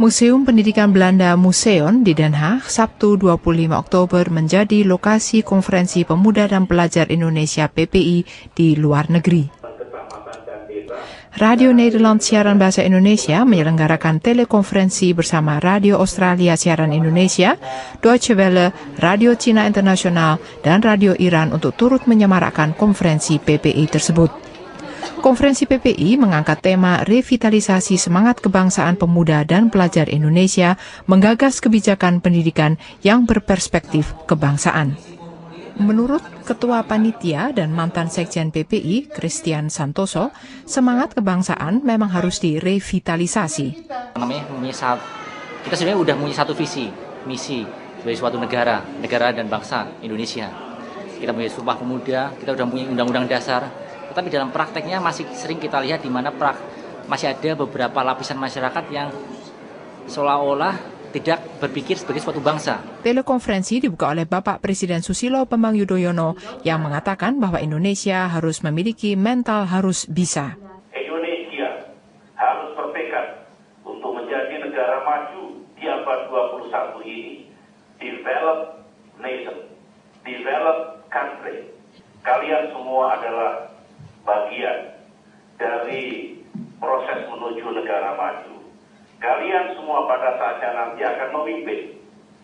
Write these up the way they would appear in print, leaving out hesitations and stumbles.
Museum Pendidikan Belanda Museon di Den Haag, Sabtu 25 Oktober menjadi lokasi konferensi pemuda dan pelajar Indonesia PPI di luar negeri. Radio Nederland Siaran Bahasa Indonesia menyelenggarakan telekonferensi bersama Radio Australia Siaran Indonesia, Deutsche Welle, Radio Cina Internasional, dan Radio Iran untuk turut menyemarakkan konferensi PPI tersebut. Konferensi PPI mengangkat tema revitalisasi semangat kebangsaan pemuda dan pelajar Indonesia, menggagas kebijakan pendidikan yang berperspektif kebangsaan. Menurut Ketua Panitia dan mantan Sekjen PPI, Christian Santoso, semangat kebangsaan memang harus direvitalisasi. Kita sebenarnya sudah punya satu visi, misi sebagai suatu negara dan bangsa Indonesia. Kita punya Sumpah Pemuda, kita sudah punya Undang-Undang Dasar. Tetapi dalam prakteknya masih sering kita lihat di mana masih ada beberapa lapisan masyarakat yang seolah-olah tidak berpikir sebagai suatu bangsa. Telekonferensi dibuka oleh Bapak Presiden Susilo Bambang Yudhoyono yang mengatakan bahwa Indonesia harus memiliki mental harus bisa. Indonesia harus bertekad untuk menjadi negara maju di abad 21 ini. Develop nation, develop country. Kalian semua adalah bagian dari proses menuju negara maju. Kalian semua pada saatnya nanti akan memimpin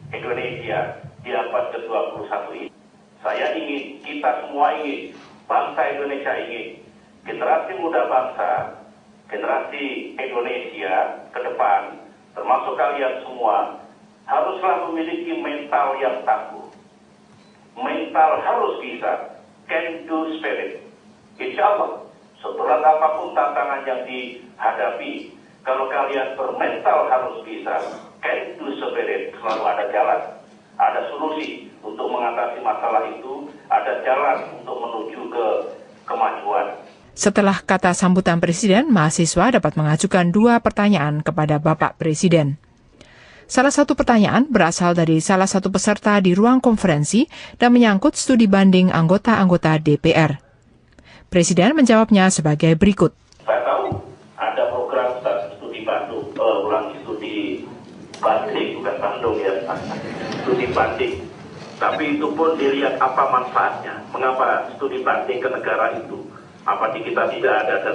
Indonesia di abad ke-21 ini. Saya ingin, kita semua ingin, bangsa Indonesia ingin, generasi muda bangsa, generasi Indonesia ke depan, termasuk kalian semua, haruslah memiliki mental yang tangguh. Mental harus bisa, can do spirit. Insya Allah, seberat apapun tantangan yang dihadapi, kalau kalian bermental harus bisa, can do spirit, selalu ada jalan, ada solusi untuk mengatasi masalah itu, ada jalan untuk menuju ke kemajuan. Setelah kata sambutan Presiden, mahasiswa dapat mengajukan 2 pertanyaan kepada Bapak Presiden. Salah satu pertanyaan berasal dari salah satu peserta di ruang konferensi dan menyangkut studi banding anggota-anggota DPR. Presiden menjawabnya sebagai berikut. Saya tahu ada program studi Bandung, studi banding, bukan Bandung ya, studi banding. Tapi itu pun dilihat apa manfaatnya, mengapa studi banding ke negara itu, apa di kita tidak ada dan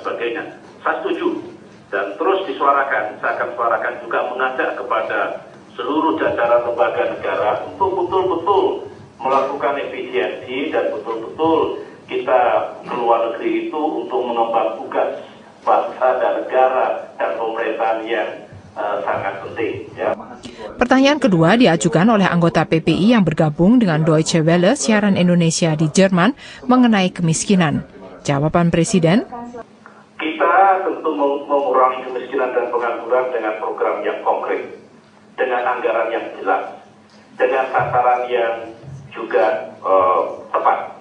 sebagainya. Saya setuju dan terus disuarakan, saya akan suarakan juga mengajak kepada seluruh jajaran lembaga negara untuk betul-betul melakukan efisiensi dan betul-betul kita keluar negeri itu untuk mengemban tugas bangsa dan negara dan pemerintahan yang sangat penting. Ya. Pertanyaan kedua diajukan oleh anggota PPI yang bergabung dengan Deutsche Welle Siaran Indonesia di Jerman mengenai kemiskinan. Jawaban Presiden, kita tentu mengurangi kemiskinan dan pengangguran dengan program yang konkret, dengan anggaran yang jelas, dengan sasaran yang juga tepat.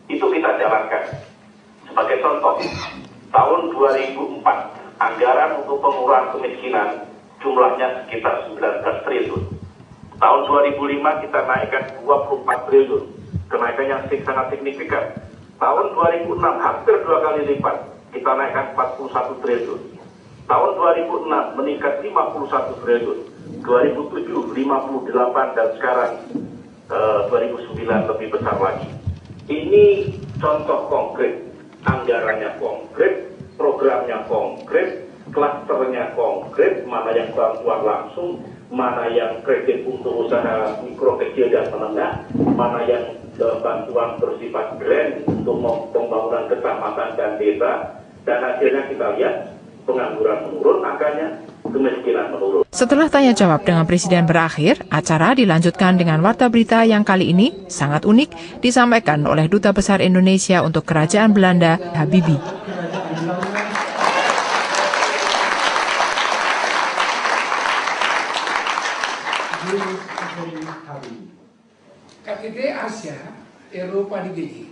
Itu kita jalankan. Sebagai contoh, tahun 2004, anggaran untuk pengurangan kemiskinan jumlahnya sekitar 19 triliun. Tahun 2005 kita naikkan 24 triliun, kenaikan yang sangat signifikan. Tahun 2006 hampir 2 kali lipat, kita naikkan 41 triliun. Tahun 2006 meningkat 51 triliun, 2007 58 dan sekarang 2009 lebih besar lagi. Ini contoh konkret, anggarannya konkret, programnya konkret, klasternya konkret, mana yang bantuan langsung, mana yang kredit untuk usaha mikro kecil dan menengah, mana yang bantuan bersifat grant untuk pembangunan kecamatan dan desa, dan hasilnya kita lihat pengangguran menurun angkanya, kemiskinan menurun. Setelah tanya jawab dengan Presiden berakhir, acara dilanjutkan dengan warta berita yang kali ini sangat unik disampaikan oleh Duta Besar Indonesia untuk Kerajaan Belanda, Habibie. KTT Asia, Eropa DGI.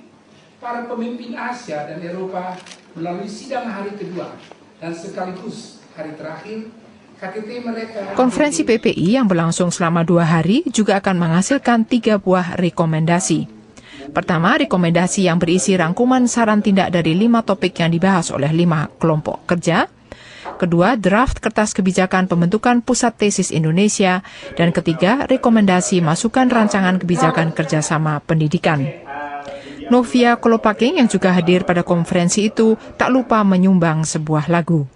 Para pemimpin Asia dan Eropa melalui sidang hari kedua dan sekaligus hari terakhir, KTT mereka... Konferensi PPI yang berlangsung selama 2 hari juga akan menghasilkan 3 buah rekomendasi. Pertama, rekomendasi yang berisi rangkuman saran tindak dari 5 topik yang dibahas oleh 5 kelompok kerja. Kedua, draft kertas kebijakan pembentukan Pusat Tesis Indonesia. Dan ketiga, rekomendasi masukan rancangan kebijakan kerjasama pendidikan. Novia Kolopaking yang juga hadir pada konferensi itu tak lupa menyumbang sebuah lagu.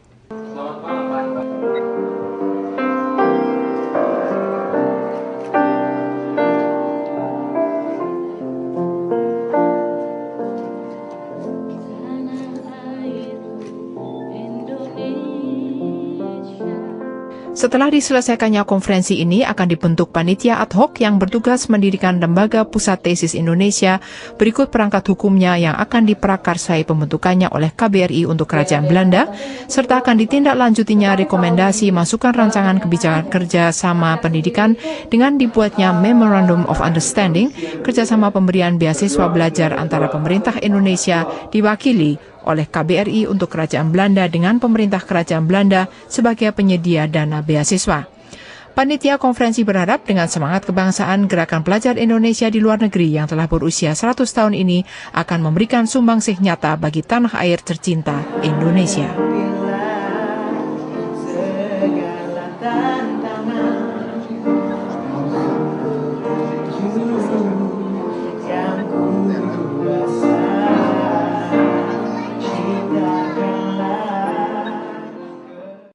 Setelah diselesaikannya konferensi ini akan dibentuk panitia ad hoc yang bertugas mendirikan Lembaga Pusat Tesis Indonesia berikut perangkat hukumnya yang akan diprakarsai pembentukannya oleh KBRI untuk Kerajaan Belanda, serta akan ditindaklanjutinya rekomendasi masukan rancangan kebijakan kerjasama pendidikan dengan dibuatnya Memorandum of Understanding kerjasama pemberian beasiswa belajar antara pemerintah Indonesia diwakili oleh KBRI untuk Kerajaan Belanda dengan pemerintah Kerajaan Belanda sebagai penyedia dana beasiswa. Panitia konferensi berharap dengan semangat kebangsaan Gerakan Pelajar Indonesia di luar negeri yang telah berusia 100 tahun ini akan memberikan sumbangsih nyata bagi tanah air tercinta Indonesia.